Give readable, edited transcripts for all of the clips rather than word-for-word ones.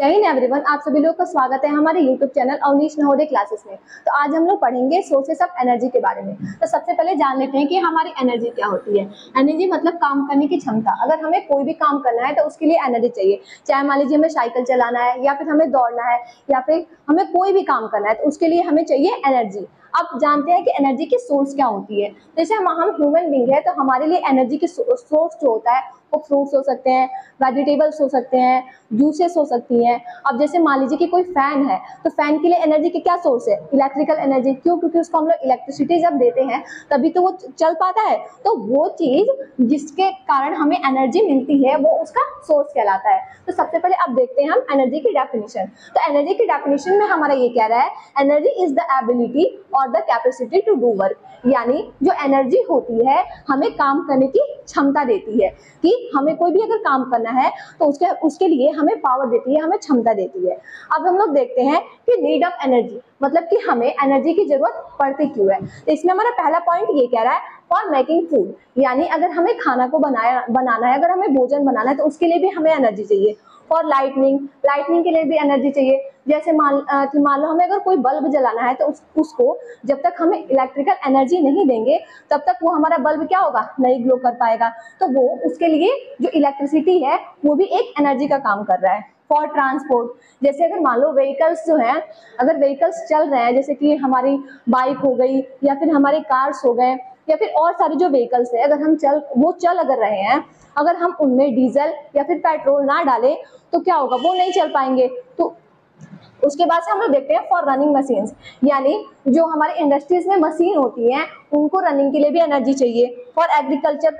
जय हिंद एवरीवन, आप सभी लोग का स्वागत है हमारे YouTube channel Avnish Navodaya classes में। तो आज हम लोग पढ़ेंगे सोर्सेस ऑफ एनर्जी के बारे में। तो सबसे पहले जान लेते हैं कि हमारी एनर्जी क्या होती है। एनर्जी मतलब काम करने की क्षमता। अगर हमें कोई भी काम करना है तो उसके लिए एनर्जी चाहिए। चाहे मान लीजिए हमें साइकिल चलाना है या फिर हमें दौड़ना है या फिर हमें कोई भी काम करना है तो उसके लिए हमें चाहिए एनर्जी। अब जानते हैं कि एनर्जी की सोर्स क्या होती है। जैसे हम ह्यूमन बींग है तो हमारे लिए एनर्जी की सोर्स जो होता है वो फ्रूट्स हो सकते हैं, वेजिटेबल्स हो सकते हैं, जूसेस हो सकती हैं। अब जैसे मान लीजिए कि कोई फैन है तो फैन के लिए एनर्जी की क्या सोर्स है? Electrical energy. क्यों? क्योंकि उसको हम लोग इलेक्ट्रिसिटी जब देते हैं तभी तो वो चल पाता है। तो वो चीज जिसके कारण हमें एनर्जी मिलती है वो उसका सोर्स कहलाता है। तो सबसे पहले अब देखते हैं हम एनर्जी की डेफिनेशन। तो एनर्जी की डेफिनेशन में हमारा ये कह रहा है एनर्जी इज द एबिलिटी और the capacity to do work. यानी जो एनर्जी होती है हमें काम करने की क्षमता देती है कि हमें कोई भी अगर काम करना है तो उसके लिए हमें पावर देती है, हमें क्षमता देती है। अब हम लोग देखते हैं कि नीड ऑफ एनर्जी मतलब कि हमें एनर्जी की जरूरत पड़ती क्यों है। तो इसमें हमारा पहला पॉइंट ये कह रहा है फॉर मेकिंग फूड, यानी अगर हमें खाना को बनाना है, अगर हमें भोजन बनाना है तो उसके लिए भी हमें एनर्जी चाहिए। फॉर लाइटनिंग के लिए भी एनर्जी चाहिए। जैसे मान लो हमें अगर कोई बल्ब जलाना है तो उसको जब तक हमें इलेक्ट्रिकल एनर्जी नहीं देंगे तब तक वो हमारा बल्ब क्या होगा, नहीं ग्लो कर पाएगा। तो वो उसके लिए जो इलेक्ट्रिसिटी है वो भी एक एनर्जी का काम कर रहा है। फॉर ट्रांसपोर्ट, जैसे अगर मान लो व्हीकल्स जो है, अगर व्हीकल्स चल रहे हैं जैसे कि हमारी बाइक हो गई या फिर हमारे कार्स हो गए या फिर और सारे जो व्हीकल्स है, अगर हम चल अगर रहे हैं, अगर हम उनमें डीजल या फिर पेट्रोल ना डालें तो क्या होगा, वो नहीं चल पाएंगे। तो उसके बाद से हम लोग देखते हैं फॉर रनिंग मशीन्स, यानी जो हमारे इंडस्ट्रीज में मशीन होती हैं उनको रनिंग के लिए भी एनर्जी चाहिए। फॉर एग्रीकल्चर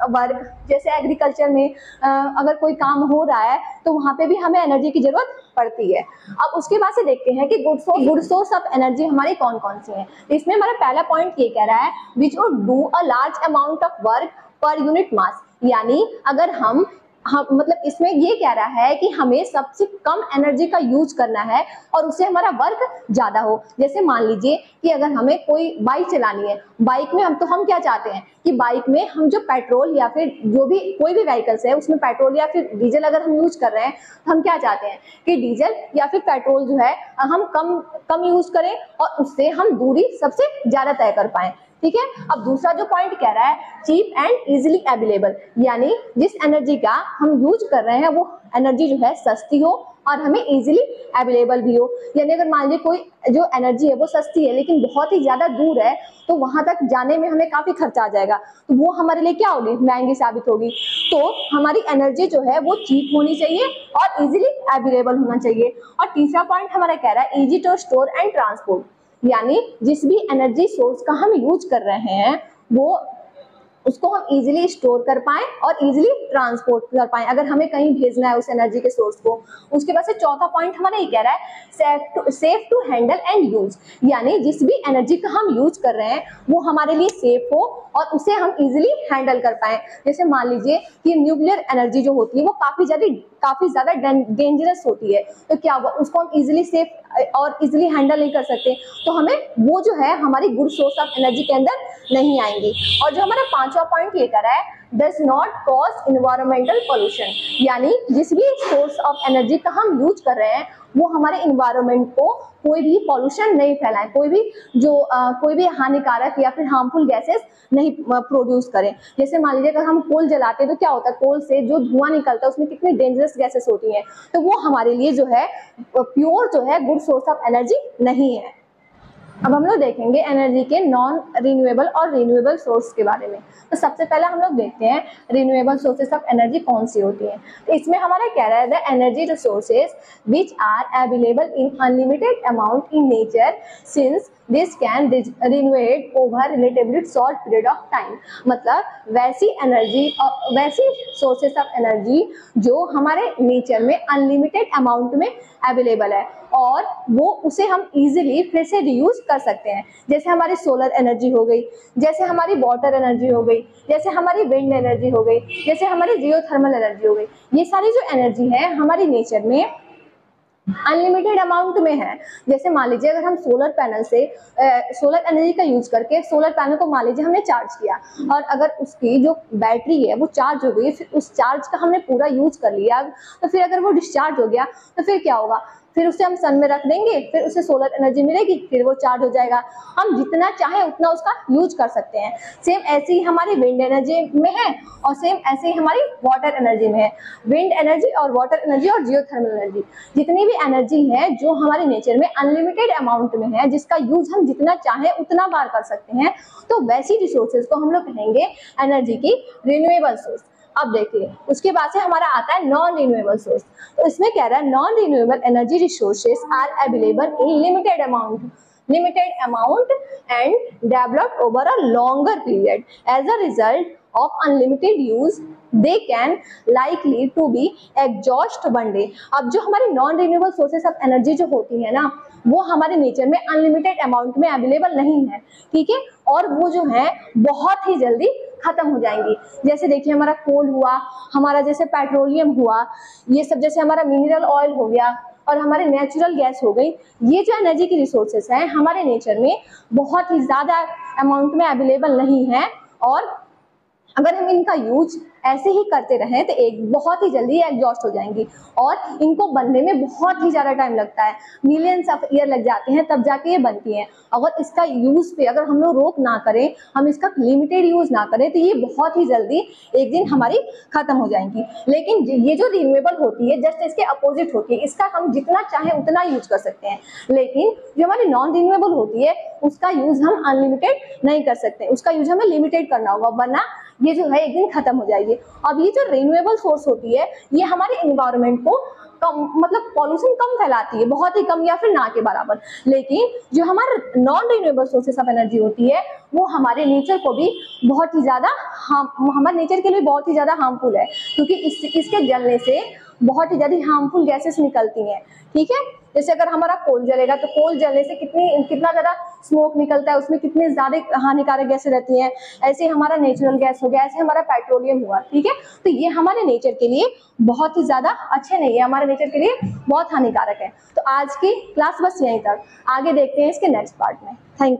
वर्क, जैसे एग्रीकल्चर में अगर कोई काम हो रहा है तो वहां पे भी हमें एनर्जी की जरूरत पड़ती है। अब उसके बाद से देखते हैं कि गुड सोर्स ऑफ एनर्जी हमारी कौन कौन सी है। इसमें हमारा पहला पॉइंट ये कह रहा है which would do a large amount of work per unit mass, यानी अगर हम मतलब इसमें ये कह रहा है कि हमें सबसे कम एनर्जी का यूज करना है और उससे हमारा वर्क ज्यादा हो। जैसे मान लीजिए कि अगर हमें कोई बाइक चलानी है, बाइक में हम क्या चाहते हैं कि बाइक में हम जो पेट्रोल या फिर जो भी कोई भी व्हीकल्स है उसमें पेट्रोल या फिर डीजल अगर हम यूज कर रहे हैं तो हम क्या चाहते हैं कि डीजल या फिर पेट्रोल जो है हम कम यूज करें और उससे हम दूरी सबसे ज्यादा तय कर पाए। ठीक है। अब दूसरा जो पॉइंट कह रहा है चीप एंड इजिली अवेलेबल, यानी जिस एनर्जी का हम यूज कर रहे हैं वो एनर्जी जो है सस्ती हो और हमें इजीली अवेलेबल भी हो। यानी अगर मान लीजिए कोई जो एनर्जी है वो सस्ती है लेकिन बहुत ही ज्यादा दूर है तो वहां तक जाने में हमें काफी खर्चा आ जाएगा, तो वो हमारे लिए क्या होगी, महंगी साबित होगी। तो हमारी एनर्जी जो है वो चीप होनी चाहिए और इजीली अवेलेबल होना चाहिए। और तीसरा पॉइंट हमारा कह रहा है easy to store and transport, यानी जिस भी एनर्जी सोर्स का हम यूज कर रहे हैं वो उसको हम इजीली स्टोर कर पाएं और इजीली ट्रांसपोर्ट कर पाएं अगर हमें कहीं भेजना है उस एनर्जी के सोर्स को। उसके बाद से चौथा पॉइंट हमारा ये कह रहा है safe to handle and use, यानी जिस भी एनर्जी का हम यूज कर रहे हैं वो हमारे लिए सेफ हो और उसे हम इजीली हैंडल कर पाए। जैसे मान लीजिए कि न्यूक्लियर एनर्जी जो होती है वो काफी ज्यादा डेंजरस होती है, तो क्या होगा, उसको हम इजीली सेफ और इजीली हैंडल नहीं कर सकते, तो हमें वो जो है हमारी गुड सोर्स ऑफ एनर्जी के अंदर नहीं आएंगी। और जो हमारा पांचवा पॉइंट ये कर रहा है does not cause environmental pollution, यानी जिस भी सोर्स ऑफ एनर्जी का हम यूज कर रहे हैं वो हमारे इन्वायरमेंट को कोई भी पॉल्यूशन नहीं फैलाए, कोई भी हानिकारक या फिर हार्मफुल गैसेस नहीं प्रोड्यूस करें। जैसे मान लीजिए अगर हम कोल जलाते हैं तो क्या होता है, कोल से जो धुआं निकलता है उसमें कितनी डेंजरस गैसेस होती हैं, तो वो हमारे लिए जो है प्योर जो है गुड सोर्स ऑफ एनर्जी नहीं है। अब हम लोग देखेंगे एनर्जी के नॉन रिन्यूएबल और रिन्यूएबल सोर्स के बारे में। तो सबसे पहले हम लोग देखते हैं रिन्यूएबल सोर्सेस ऑफ एनर्जी कौन सी होती हैं। तो इसमें हमारा कह रहा है the energy resources which are available in unlimited amount in nature since this can renew over relatively short period of time, मतलब वैसी सोर्सेस ऑफ एनर्जी जो हमारे नेचर में अनलिमिटेड अमाउंट में अवेलेबल है और वो उसे हम इजीली फिर से रीयूज कर सकते हैं। जैसे हमारी सोलर एनर्जी हो गई, जैसे हमारी वाटर एनर्जी हो गई, जैसे हमारी विंड एनर्जी हो गई, जैसे हमारी जियोथर्मल एनर्जी हो गई। ये सारी जो एनर्जी है हमारी नेचर में अनलिमिटेड अमाउंट में है। जैसे मान लीजिए अगर हम सोलर पैनल से सोलर एनर्जी का यूज करके सोलर पैनल को मान लीजिए हमने चार्ज किया, और अगर उसकी जो बैटरी है वो चार्ज हो गई, फिर उस चार्ज का हमने पूरा यूज कर लिया, तो फिर अगर वो डिस्चार्ज हो गया तो फिर क्या होगा, फिर उसे हम सन में रख देंगे, फिर उसे सोलर एनर्जी मिलेगी, फिर वो चार्ज हो जाएगा। हम जितना चाहे उतना उसका यूज कर सकते हैं। सेम ऐसे ही हमारी विंड एनर्जी में है, और सेम ऐसे ही हमारी वाटर एनर्जी में है। विंड एनर्जी और वाटर एनर्जी और जियोथर्मल एनर्जी, जितनी भी एनर्जी है जो हमारे नेचर में अनलिमिटेड अमाउंट में है, जिसका यूज हम जितना चाहे उतना बार कर सकते हैं, तो वैसी रिसोर्सेज को हम लोग कहेंगे एनर्जी की रिन्यूएबल सोर्स। अब देखिए उसके बाद से हमारा आता है नॉन रिन्यूएबल सोर्स। तो इसमें कह रहा है non renewable energy resources are available in limited amount and developed over a longer period. As a result of unlimited use, they can likely to be exhaust one day. अब जो हमारी non renewable sources of energy जो होती है ना, वो हमारे nature में अनलिमिटेड अमाउंट में अवेलेबल नहीं है, ठीक है, और वो जो है बहुत ही जल्दी खत्म हो जाएंगी। जैसे देखिए हमारा कोल हुआ, हमारा जैसे पेट्रोलियम हुआ, ये सब जैसे हमारा मिनरल ऑयल हो गया, और हमारे नेचुरल गैस हो गई। ये जो एनर्जी की रिसोर्सेस हैं हमारे नेचर में बहुत ही ज़्यादा अमाउंट में अवेलेबल नहीं है, और अगर हम इनका यूज ऐसे ही करते रहें तो एक बहुत ही जल्दी एग्जॉस्ट हो जाएंगी, और इनको बनने में बहुत ही ज़्यादा टाइम लगता है, मिलियंस ऑफ ईयर लग जाते हैं तब जाके ये बनती हैं। अगर इसका यूज़ पे अगर हम लोग रोक ना करें, हम इसका लिमिटेड यूज़ ना करें, तो ये बहुत ही जल्दी एक दिन हमारी ख़त्म हो जाएंगी। लेकिन ये जो रिन्यूएबल होती है जस्ट इसके अपोजिट होती है, इसका हम जितना चाहें उतना यूज कर सकते हैं। लेकिन जो हमारी नॉन रिन्यूएबल होती है उसका यूज़ हम अनलिमिटेड नहीं कर सकते, उसका यूज हमें लिमिटेड करना होगा, वरना ये जो है एक दिन खत्म हो जाएगी। अब ये जो रिन्यूएबल सोर्स होती है ये हमारे एनवायरनमेंट को कम, मतलब पॉल्यूशन कम फैलाती है, बहुत ही कम या फिर ना के बराबर। लेकिन जो हमारे non renewable sources of energy होती है वो हमारे नेचर को भी बहुत ही ज़्यादा हमारे नेचर के लिए बहुत ही ज़्यादा हार्मफुल है, क्योंकि इसके जलने से बहुत ही ज़्यादा हार्मफुल गैसेस निकलती हैं, ठीक है। जैसे अगर हमारा कोल जलेगा तो कोल जलने से कितना ज़्यादा स्मोक निकलता है, उसमें कितनी ज़्यादा हानिकारक गैसें रहती हैं। ऐसे हमारा नेचुरल गैस हो गया, ऐसे हमारा पेट्रोलियम हुआ, ठीक है। तो ये हमारे नेचर के लिए बहुत ही ज़्यादा अच्छे नहीं है, हमारे नेचर के लिए बहुत हानिकारक है। तो आज की क्लास बस यहीं तक, आगे देखते हैं इसके नेक्स्ट पार्ट में। Thank you.